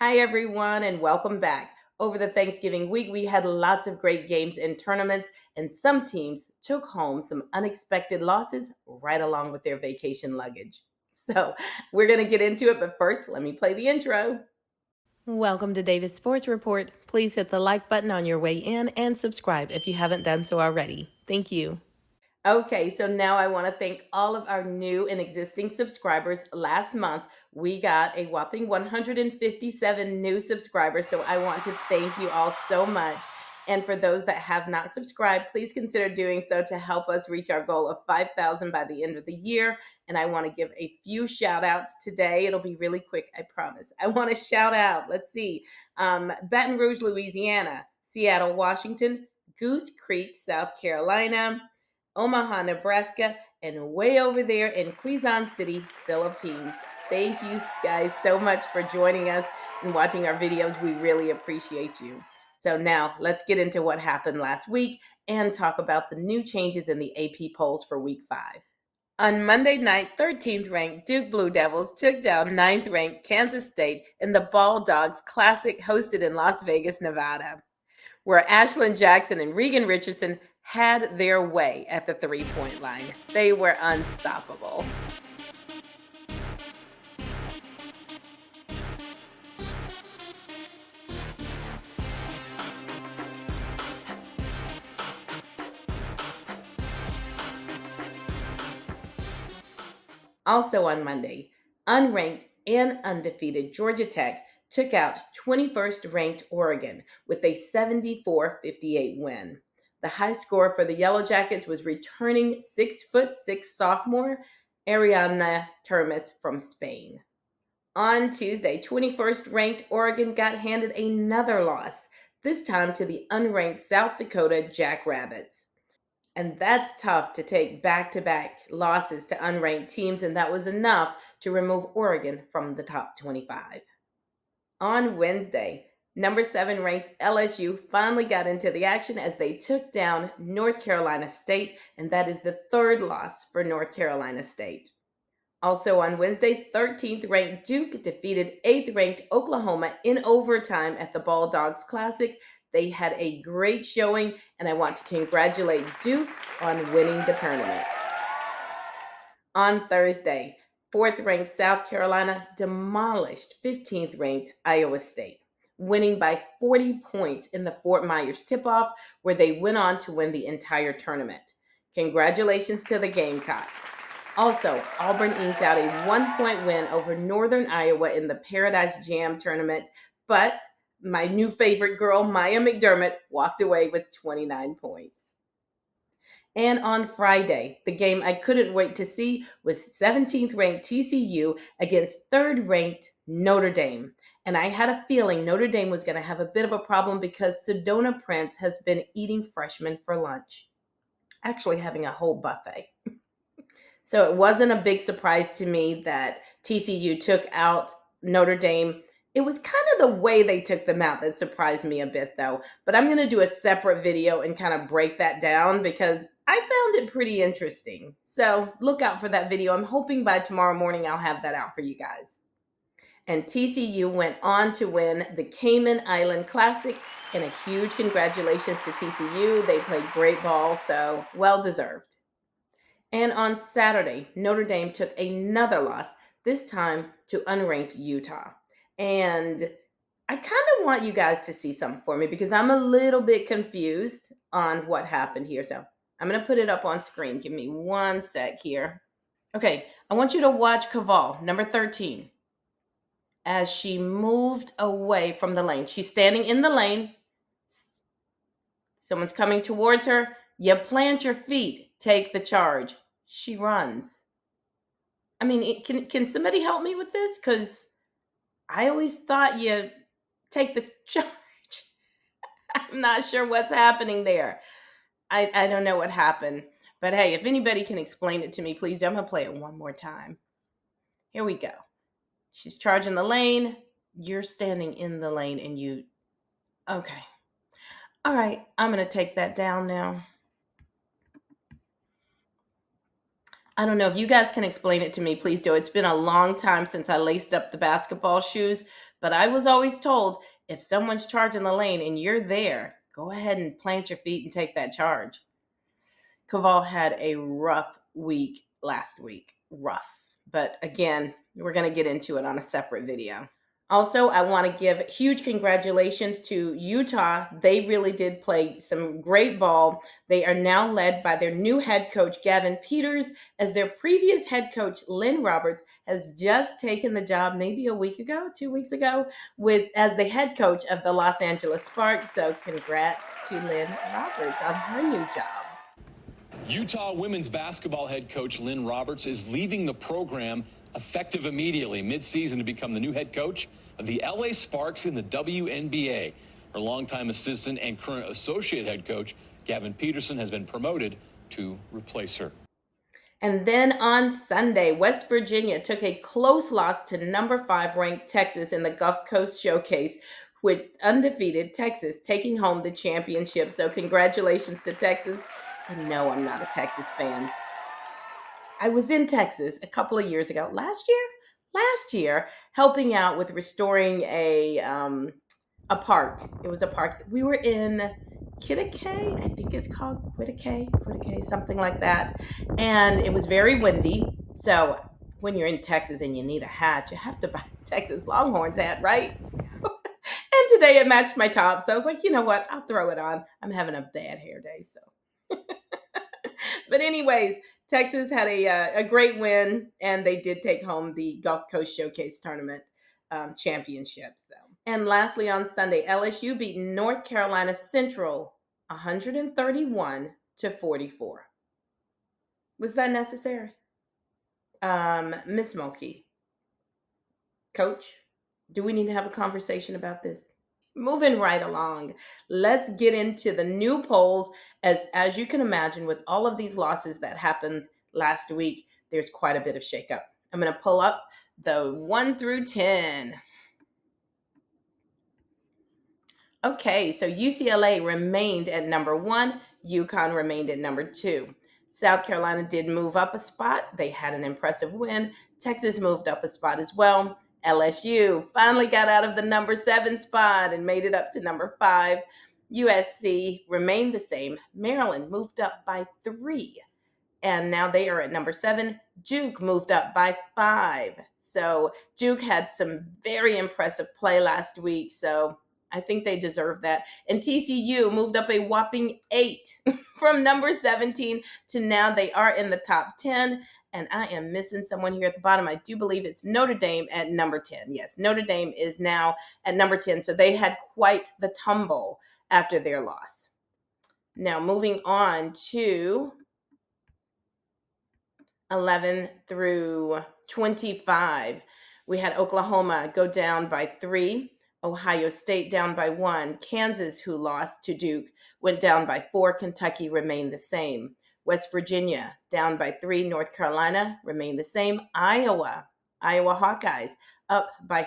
Hi, everyone, and welcome back. Over the Thanksgiving week, we had lots of great games and tournaments, and some teams took home some unexpected losses right along with their vacation luggage. So, we're going to get into it, but first, let me play the intro. Welcome to Davis Sports Report. Please hit the like button on your way in and subscribe if you haven't done so already. Thank you. Okay, so now I want to thank all of our new and existing subscribers. Last month, we got a whopping 157 new subscribers. So I want to thank you all so much. And for those that have not subscribed, please consider doing so to help us reach our goal of 5,000 by the end of the year. And I want to give a few shout outs today. It'll be really quick, I promise. I want to shout out, let's see, Baton Rouge, Louisiana, Seattle, Washington, Goose Creek, South Carolina, Omaha, Nebraska, and way over there in Quezon City, Philippines. Thank you guys so much for joining us and watching our videos. We really appreciate you. So now let's get into what happened last week and talk about the new changes in the AP polls for week 5. On Monday night, 13th ranked Duke Blue Devils took down 9th ranked Kansas State in the Ball Dogs Classic hosted in Las Vegas, Nevada, where Ashlyn Jackson and Regan Richardson had their way at the three-point line. They were unstoppable. Also on Monday, unranked and undefeated Georgia Tech took out 21st ranked Oregon with a 74-58 win. The high score for the Yellow Jackets was returning 6'6" sophomore Ariana Termes from Spain. On Tuesday, 21st ranked Oregon got handed another loss, this time to the unranked South Dakota Jackrabbits. And that's tough to take back to back losses to unranked teams, and that was enough to remove Oregon from the top 25. On Wednesday, number 7 ranked LSU finally got into the action as they took down North Carolina State, and that is the third loss for North Carolina State. Also on Wednesday, 13th ranked Duke defeated 8th ranked Oklahoma in overtime at the Ball Dogs Classic. They had a great showing, and I want to congratulate Duke on winning the tournament. On Thursday, 4th ranked South Carolina demolished 15th ranked Iowa State, winning by 40 points in the Fort Myers tip-off, where they went on to win the entire tournament. Congratulations to the Gamecocks. Also, Auburn inked out a 1-point win over Northern Iowa in the Paradise Jam tournament, but my new favorite girl, Maya McDermott, walked away with 29 points. And on Friday, the game I couldn't wait to see was 17th ranked TCU against 3rd ranked Notre Dame. And I had a feeling Notre Dame was going to have a bit of a problem because Sedona Prince has been eating freshmen for lunch, actually having a whole buffet. So it wasn't a big surprise to me that TCU took out Notre Dame. It was kind of the way they took them out that surprised me a bit, though. But I'm going to do a separate video and kind of break that down because I found it pretty interesting. So look out for that video. I'm hoping by tomorrow morning I'll have that out for you guys. And TCU went on to win the Cayman Island Classic, and a huge congratulations to TCU. They played great ball, so well deserved. And on Saturday, Notre Dame took another loss, this time to unranked Utah. And I kind of want you guys to see something for me because I'm a little bit confused on what happened here. So I'm going to put it up on screen. Give me one sec here. Okay, I want you to watch Caval, number 13, as she moved away from the lane. She's standing in the lane. Someone's coming towards her. You plant your feet, take the charge. She runs. I mean, can somebody help me with this? Because I always thought you take the charge. I'm not sure what's happening there. I don't know what happened. But hey, if anybody can explain it to me, please. I'm going to play it one more time. Here we go. She's charging the lane. You're standing in the lane and you... Okay. All right. I'm going to take that down now. I don't know if you guys can explain it to me, please do. It's been a long time since I laced up the basketball shoes, But I was always told if someone's charging the lane and you're there, go ahead and plant your feet and take that charge. Koval had a rough week last week. Rough. But again, we're going to get into it on a separate video. Also, I want to give huge congratulations to Utah. They really did play some great ball. They are now led by their new head coach, Gavin Peters, as their previous head coach, Lynn Roberts, has just taken the job maybe a week ago, 2 weeks ago, as the head coach of the Los Angeles Sparks. So congrats to Lynn Roberts on her new job. Utah women's basketball head coach Lynn Roberts is leaving the program effective immediately, mid-season, to become the new head coach of the LA Sparks in the WNBA. Her longtime assistant and current associate head coach, Gavin Peterson, has been promoted to replace her. And then on Sunday, West Virginia took a close loss to number 5 ranked Texas in the Gulf Coast Showcase, with undefeated Texas taking home the championship. So congratulations to Texas. And no, I'm not a Texas fan. I was in Texas a couple of years ago, last year, helping out with restoring a park. It was a park. We were in Kittikay, I think it's called Kittikay, something like that. And it was very windy. So when you're in Texas and you need a hat, you have to buy a Texas Longhorns hat, right? And today it matched my top. So I was like, you know what? I'll throw it on. I'm having a bad hair day, so. But anyways, Texas had a great win, and they did take home the Gulf Coast Showcase Tournament championship. So, and lastly, on Sunday, LSU beat North Carolina Central 131-44. Was that necessary? Miss Mulkey, Coach, do we need to have a conversation about this? Moving right along, let's get into the new polls. As you can imagine, with all of these losses that happened last week, there's quite a bit of shakeup. I'm going to pull up the 1 through 10. Okay, so UCLA remained at number 1. UConn remained at number 2. South Carolina did move up a spot. They had an impressive win. Texas moved up a spot as well. LSU finally got out of the number 7 spot and made it up to number 5. USC remained the same. Maryland moved up by 3, and now they are at number 7. Duke moved up by 5. So Duke had some very impressive play last week, so I think they deserve that. And TCU moved up a whopping 8 from number 17 to now they are in the top 10. And I am missing someone here at the bottom. I do believe it's Notre Dame at number 10. Yes, Notre Dame is now at number 10. So they had quite the tumble after their loss. Now moving on to 11 through 25. We had Oklahoma go down by 3. Ohio State down by 1. Kansas, who lost to Duke, went down by 4. Kentucky remained the same. West Virginia down by 3. North Carolina remained the same. Iowa Hawkeyes up by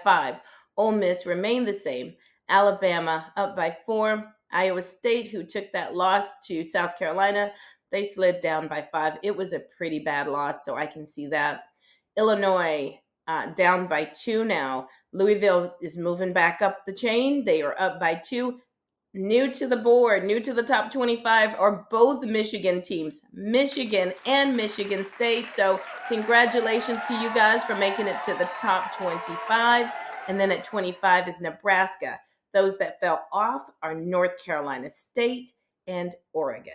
5. Ole Miss remained the same. Alabama up by 4. Iowa State, who took that loss to South Carolina, they slid down by 5. It was a pretty bad loss, so I can see that. Illinois down by 2 now. Louisville is moving back up the chain. They are up by 2. New to the board, new to the top 25 are both Michigan teams, Michigan and Michigan State. So congratulations to you guys for making it to the top 25. And then at 25 is Nebraska. Those that fell off are North Carolina State and Oregon.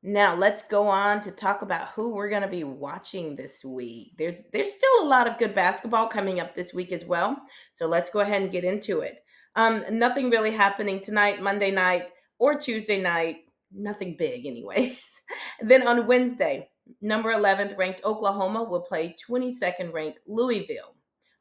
Now let's go on to talk about who we're going to be watching this week. There's still a lot of good basketball coming up this week as well. So let's go ahead and get into it. Nothing really happening tonight, Monday night, or Tuesday night. Nothing big anyways. Then on Wednesday, number 11th ranked Oklahoma will play 22nd ranked Louisville.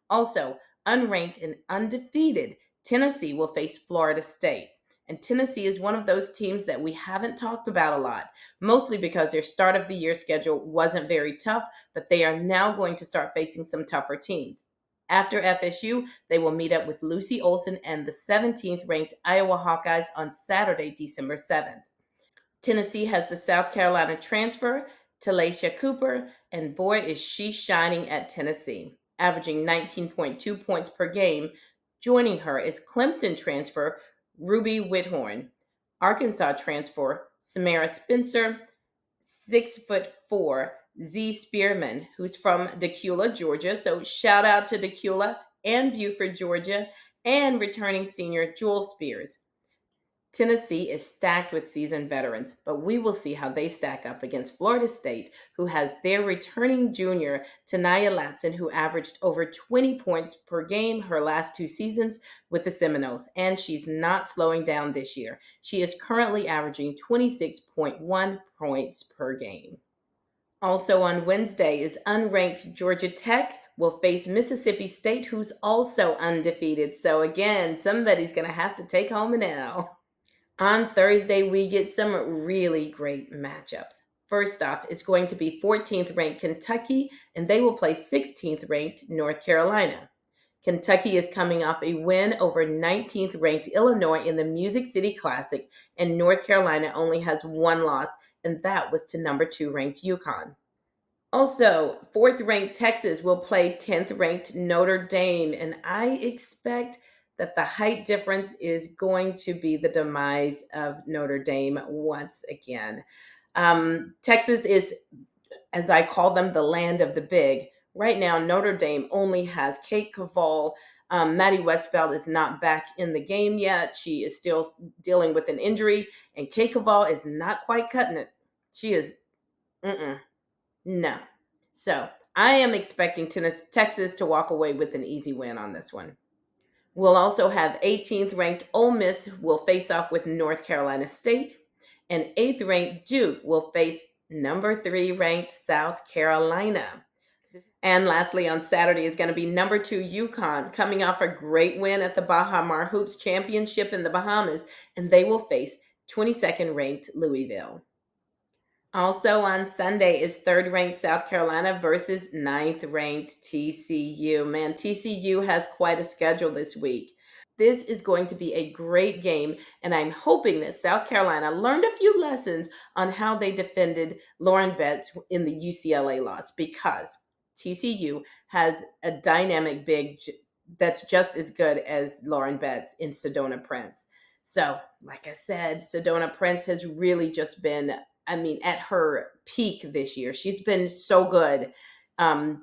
Also, unranked and undefeated Tennessee will face Florida State. And Tennessee is one of those teams that we haven't talked about a lot, mostly because their start of the year schedule wasn't very tough, but they are now going to start facing some tougher teams. After FSU, they will meet up with Lucy Olson and the 17th ranked Iowa Hawkeyes on Saturday, December 7th. Tennessee has the South Carolina transfer, Talacia Cooper, and boy, is she shining at Tennessee. averaging 19.2 points per game. Joining her is Clemson transfer Ruby Whithorn, Arkansas transfer Samara Spencer, 6'4" Z Spearman, who's from Decula, Georgia. So shout out to Decula and Buford, Georgia, and returning senior Jewel Spears. Tennessee is stacked with seasoned veterans, but we will see how they stack up against Florida State, who has their returning junior, NiyaLatson, who averaged over 20 points per game her last 2 seasons with the Seminoles, and she's not slowing down this year. She is currently averaging 26.1 points per game. Also on Wednesday is unranked Georgia Tech will face Mississippi State, who's also undefeated. So again, somebody's going to have to take home an L. On Thursday, we get some really great matchups. First off, it's going to be 14th ranked Kentucky, and they will play 16th ranked North Carolina. Kentucky is coming off a win over 19th ranked Illinois in the Music City Classic, and North Carolina only has one loss, and that was to number 2 ranked UConn. Also, 4th ranked Texas will play 10th ranked Notre Dame, and I expect that the height difference is going to be the demise of Notre Dame once again. Texas is, as I call them, the land of the big. Right now, Notre Dame only has Kate Caval. Maddie Westbeld is not back in the game yet. She is still dealing with an injury, and Kate Caval is not quite cutting it. She is, no. So I am expecting Texas to walk away with an easy win on this one. We'll also have 18th ranked Ole Miss will face off with North Carolina State, and 8th ranked Duke will face number 3 ranked South Carolina. And lastly, on Saturday is going to be number 2 UConn coming off a great win at the Baha Mar Hoops Championship in the Bahamas, and they will face 22nd ranked Louisville. Also on Sunday is 3rd ranked South Carolina versus 9th ranked TCU. Man, TCU has quite a schedule this week. This is going to be a great game, and I'm hoping that South Carolina learned a few lessons on how they defended Lauren Betts in the UCLA loss, because TCU has a dynamic big that's just as good as Lauren Betts in Sedona Prince. So, like I said, Sedona Prince has really just been, at her peak this year. She's been so good.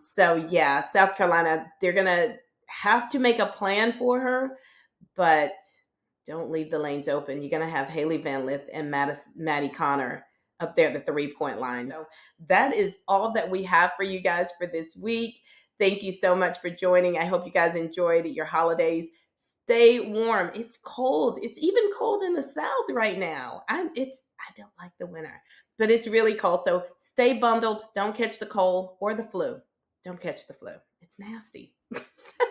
So yeah, South Carolina, they're going to have to make a plan for her, but don't leave the lanes open. You're going to have Haley Van Lith and Maddie Connor up there at the 3-point line. So that is all that we have for you guys for this week. Thank you so much for joining. I hope you guys enjoyed your holidays. Stay warm. It's cold. It's even cold in the South right now. I don't like the winter, but it's really cold. So stay bundled. Don't catch the cold or the flu. Don't catch the flu. It's nasty. So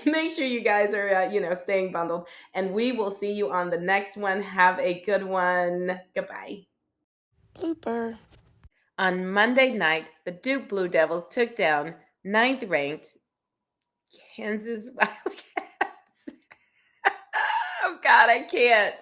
make sure you guys are, staying bundled. And we will see you on the next one. Have a good one. Goodbye. Blooper. On Monday night, the Duke Blue Devils took down 9th ranked Kansas Wildcats. Oh, God, I can't.